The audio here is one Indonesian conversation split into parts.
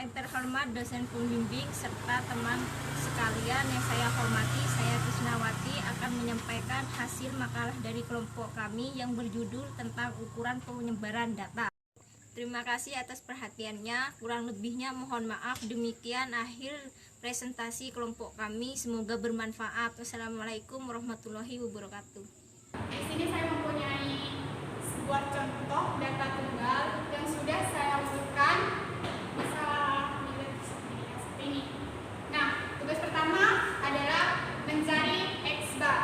yang terhormat dosen pembimbing serta teman sekalian yang saya hormati, saya Krisnawati akan menyampaikan hasil makalah dari kelompok kami yang berjudul tentang ukuran penyebaran data. Terima kasih atas perhatiannya, kurang lebihnya mohon maaf. Demikian akhir presentasi kelompok kami, semoga bermanfaat. Wassalamualaikum warahmatullahi wabarakatuh. Di sini saya mempunyai sebuah contoh data tunggal yang sudah saya usulkan bisa dilihat seperti ini. Nah, tugas pertama adalah mencari X bar.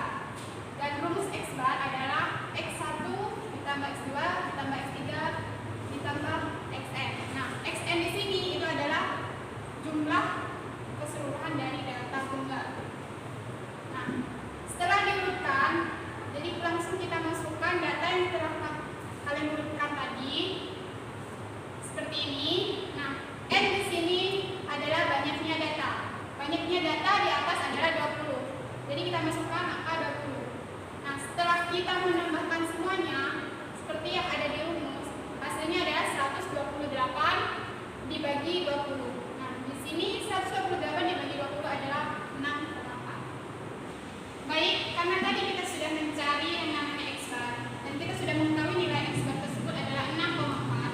Dan rumus X bar adalah X1 ditambah X2 ditambah X3 ditambah Xn. Nah, Xn di sini itu adalah jumlah keseluruhan dari data tunggal. Nah, setelah diurutkan, jadi langsung kita masukkan data yang telah kalian urutkan tadi seperti ini. Nah, N di sini adalah banyaknya data. Banyaknya data di atas adalah 20. Jadi kita masukkan angka 20. Nah, setelah kita menambahkan semuanya seperti yang ada di rumus, hasilnya adalah 128 dibagi 20. Nah, di sini 128 dibagi 20 adalah 6,4. Baik, karena tadi kita sudah mencari yang namanya X bar dan kita sudah mengetahui nilai X bar tersebut adalah 6,4.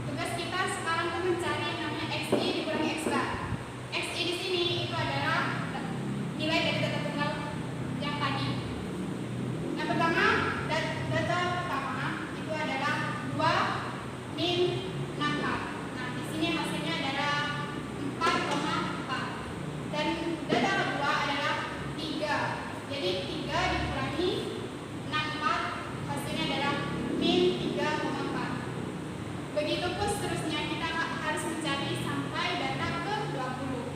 Tugas kita sekarang itu mencari yang namanya XI dikurangi X bar. XI di sini itu adalah nilai dari data tunggal yang tadi. Yang pertama, data pertama itu adalah 2 min 64. Nah, di sini hasilnya adalah 4,4. Dan data kedua adalah 3. Jadi 3 dikurangi 64 hasilnya adalah min 3,4. Begitupun seterusnya kita harus mencari sampai data ke 20.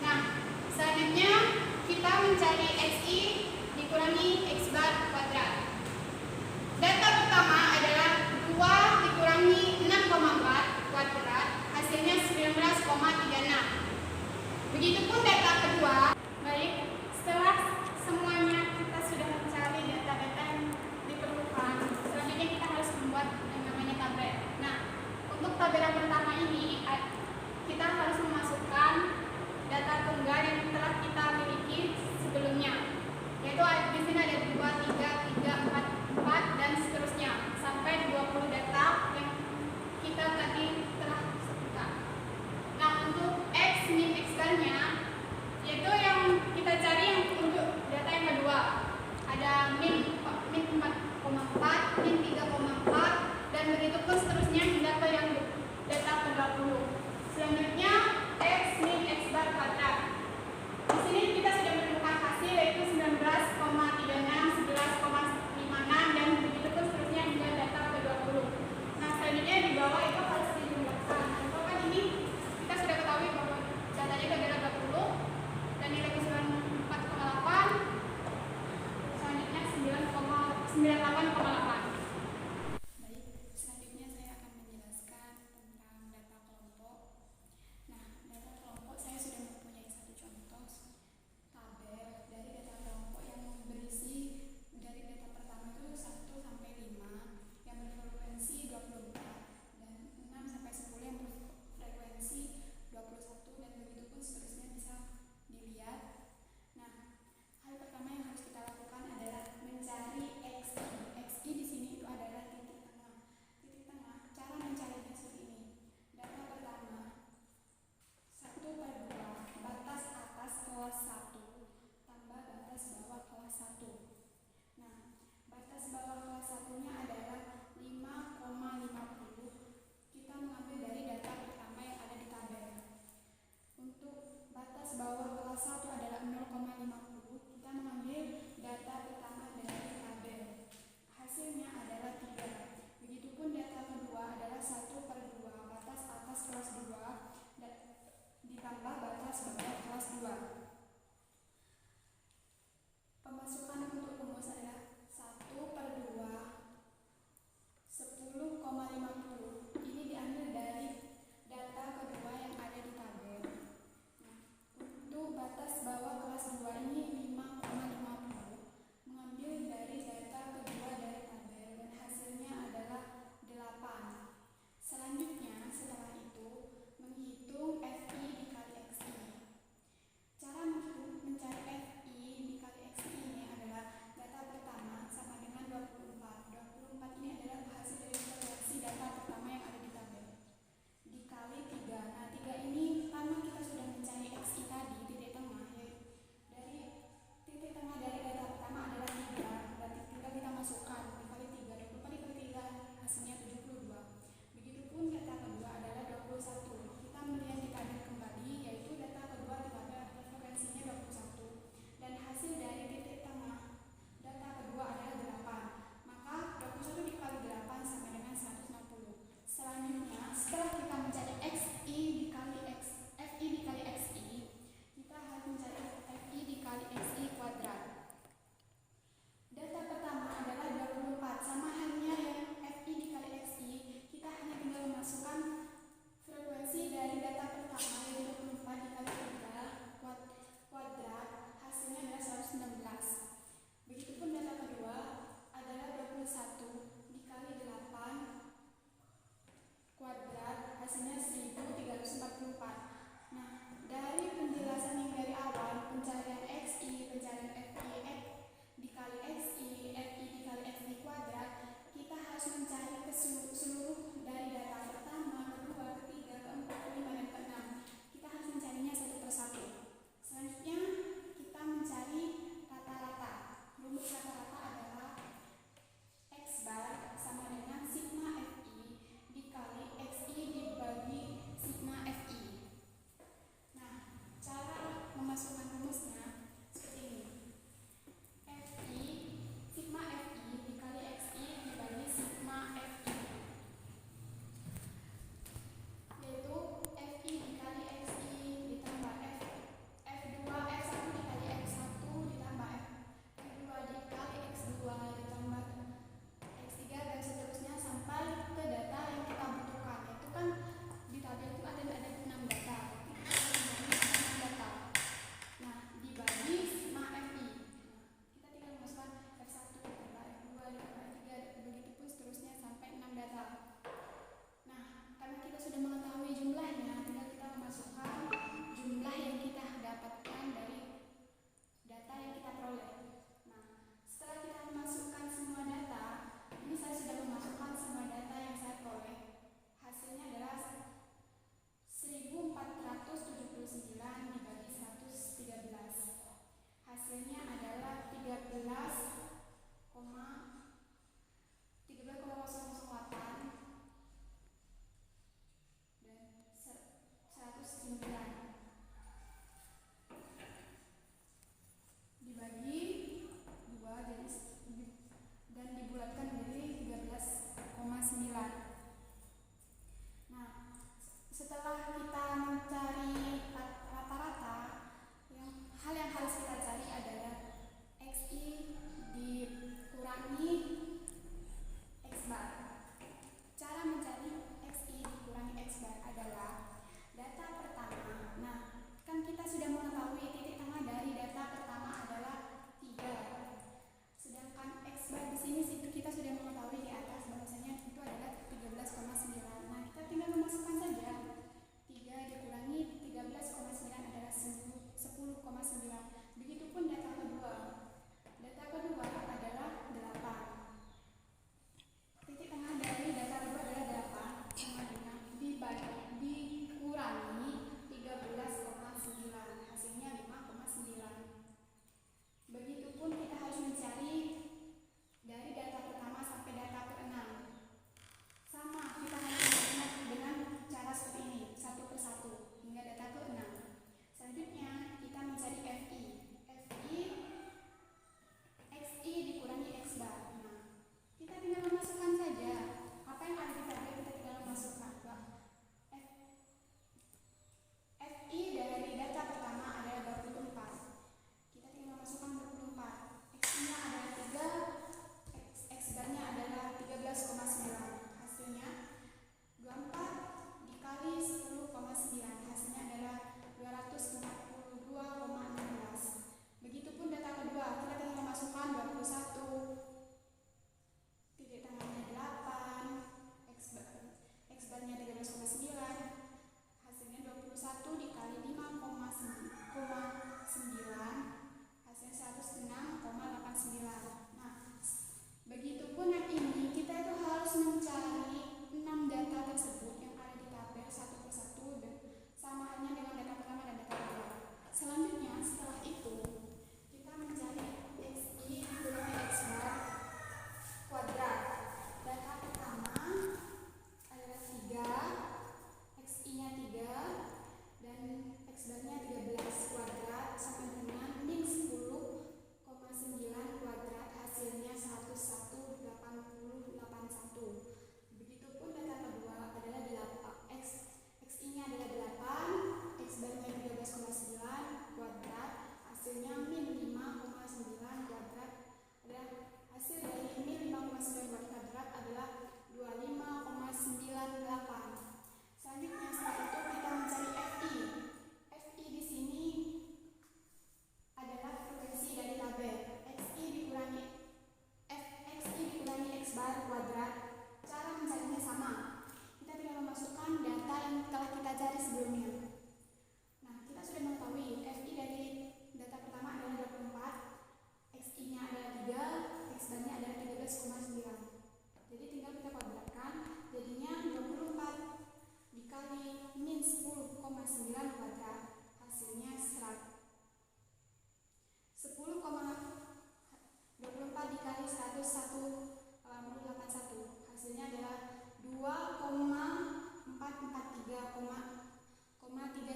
Nah, selanjutnya kita mencari XI dikurangi X bar kuadrat. Data pertama adalah 2 dikurangi 6,4 kuadrat hasilnya 19,36. Begitupun data kedua. Baik, setelah semuanya kita sudah mencari data-data yang diperlukan, selanjutnya kita harus membuat yang namanya tabel. Nah, untuk tabel yang pertama ini kita harus memasukkan data tunggal yang telah kita miliki sebelumnya, yaitu di sini ada 2, 3, 3, 4, 4 dan seterusnya sampai 20 data yang kita tadi telah sebutkan. Nah, untuk X min X bar-nya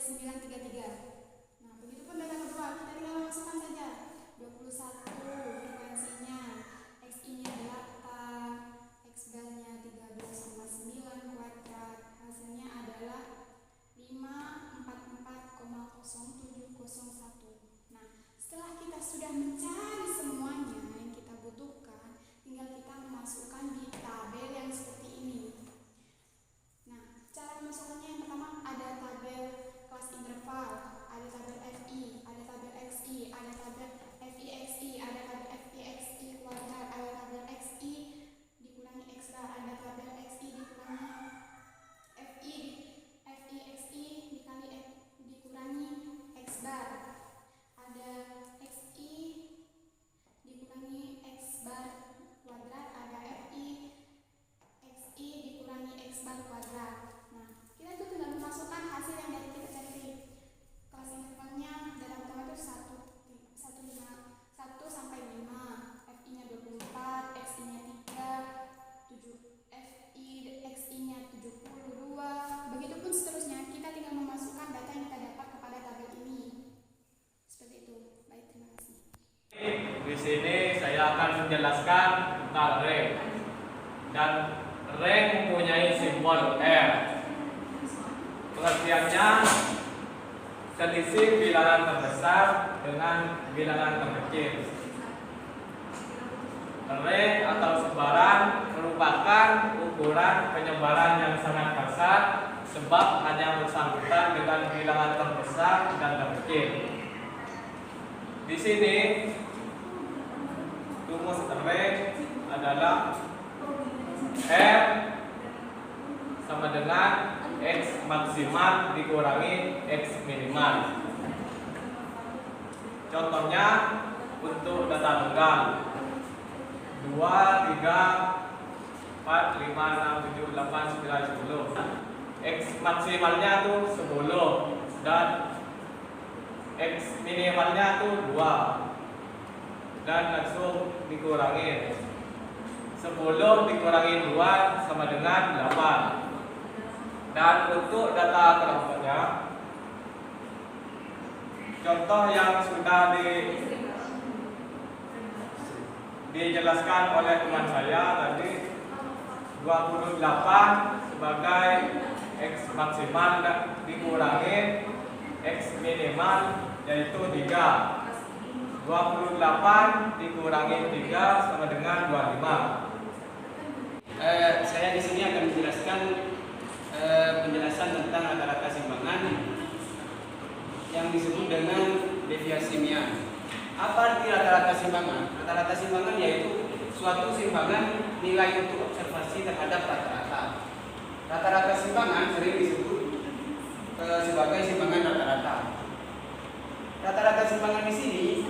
2933. Nah, begitupun data kedua, kita tinggal memasukkan saja 21 frekuensinya, XI-nya 8, X bar-nya 13,9 kuadrat, hasilnya adalah 544,0701. Nah, setelah kita sudah mencari semuanya yang kita butuhkan, tinggal kita memasukkan di tabel yang seperti ini. Nah, cara memasukkannya yang pertama ada tabel kelas interval, ada tabel FI, ada tabel XI, ada tabel FIXI, ada tabel FIXI kuadrat, ada tabel XI dikurangi X bar, ada tabel XI dikurangi FIXI dikurangi X bar, ada XI dikurangi X bar kuadrat, ada FIXI dikurangi X bar kuadrat. Nah, kita itu tinggal memasukkan hasil yang dari kita cari. Kelas intervalnya dalam pertama itu 1 sampai 5, FI-nya 24, XI-nya 3, XI-nya 72. Begitupun seterusnya, kita tinggal memasukkan data yang kita dapat kepada tabel ini. Seperti itu. Baik, terima kasih. Di sini saya akan menjelaskan tentang rank. Dan rank mempunyai simbol R. Pengertiannya selisih bilangan terbesar dengan bilangan terkecil. Rank atau sebaran merupakan ukuran penyebaran yang sangat kasar sebab hanya bersangkutan dengan bilangan terbesar dan terkecil. Di sini rumus rank adalah R sama dengan X maksimal dikurangi X minimal. Contohnya untuk data tunggal 2, 3, 4, 5, 6, 7, 8, 9, 10. X maksimalnya tuh 10 dan X minimalnya tuh 2. Dan langsung dikurangi 10 dikurangi 2 sama dengan 8. Dan untuk data kelompoknya, contoh yang sudah dijelaskan oleh teman saya tadi, 28 sebagai X maksimal dikurangi X minimal yaitu 3. 28 dikurangi 3 sama dengan 25. Saya di sini akan menjelaskan penjelasan tentang rata-rata simpangan yang disebut dengan deviasi Mia. Apa arti rata-rata simpangan? Rata-rata simpangan yaitu suatu simpangan nilai untuk observasi terhadap rata-rata. Rata-rata simpangan sering disebut sebagai simpangan rata-rata. Rata-rata simpangan di sini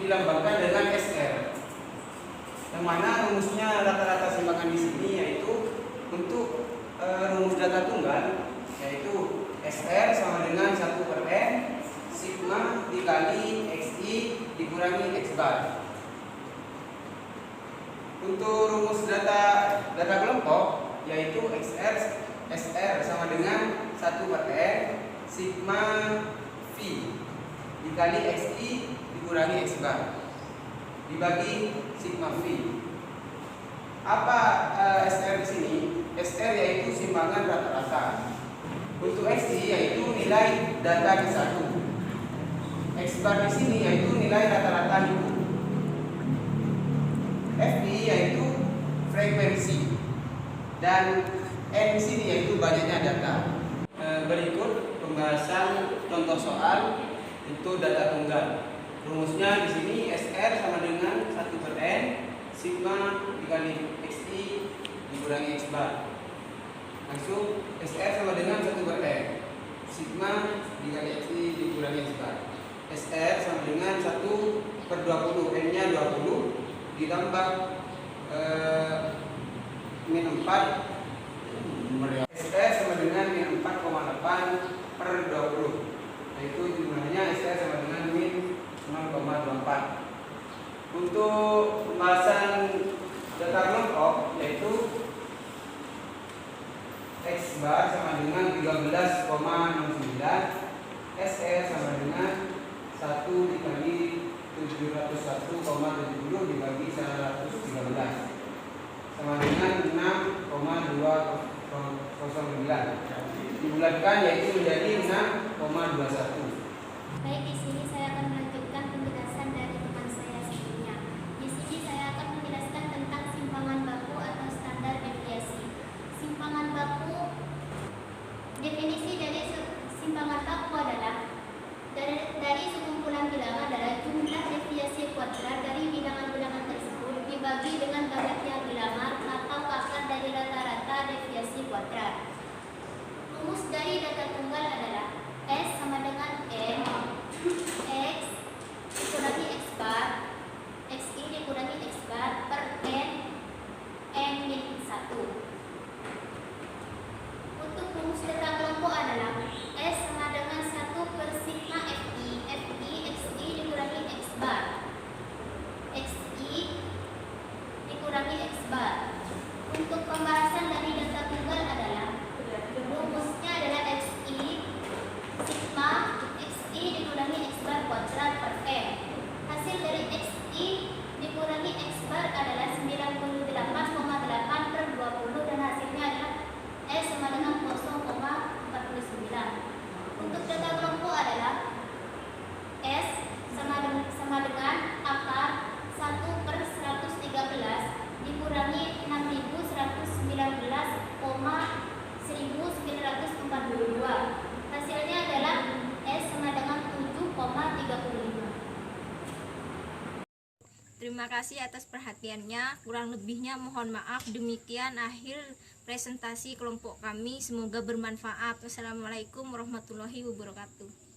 dilambangkan dengan SR. Yang mana rumusnya rata-rata simpangan di sini yaitu untuk rumus data tunggal yaitu SR sama dengan 1/n sigma dikali XI dikurangi X bar. Untuk rumus data kelompok yaitu SR sama dengan 1/n sigma V dikali XI dikurangi X bar dibagi sigma V. Apa SR di sini? SR yaitu simpangan rata-rata. Untuk XI yaitu nilai data di satu. X bar di sini yaitu nilai rata-rata itu. FI yaitu frekuensi dan N di sini yaitu banyaknya data. Berikut pembahasan contoh soal untuk data tunggal. Rumusnya di sini SR sama dengan 1/n sigma dikali XI dikurangi X bar. Langsung SR sama dengan 1/n sigma dikali XI dikurangi X bar. SR sama dengan 1/20, N nya 20 ditambah min 4. SR sama dengan min 4,8/20, yaitu jumlahnya SR sama dengan min 0,24. Untuk pembahasan data kelompok yaitu X bar sama dengan 13,69, SE sama dengan 1 dikali 701,70 dibagi 113 sama dengan 6,209. Dibulatkan yaitu menjadi 6,21. Baik, di sini saya akan melanjutkan penjelasan dari teman saya sebelumnya. Di sini saya akan menjelaskan tentang simpangan baku atau standar deviasi. Simpangan baku, definisi dari simpangan baku adalah dari sekumpulan bilangan adalah jumlah deviasi kuadrat dari bilangan-bilangan tersebut dibagi dengan banyaknya bilangan atau akar dari rata-rata deviasi kuadrat. Rumus dari data tunggal adalah S sama dengan N X dikurangi X bar XI dikurangi X bar per N min 1. Untuk rumus data kelompok adalah S sama dengan 1 per sigma FI XI dikurangi X bar XI dikurangi X bar. Untuk pembahasan dari data tunggal adalah rumusnya adalah XI sigma XI dikurangi X bar kuadrat per N. Hasil dari XI dikurangi X bar adalah 98,8 per 20 dan hasilnya adalah S sama dengan 0,49. Untuk data kelompok adalah S sama dengan akar 1 per 113 dikurangi 6.119,1942. Hasilnya adalah S sama dengan 7,35. Terima kasih atas perhatiannya. Kurang lebihnya mohon maaf. Demikian akhir presentasi kelompok kami. Semoga bermanfaat. Wassalamualaikum warahmatullahi wabarakatuh.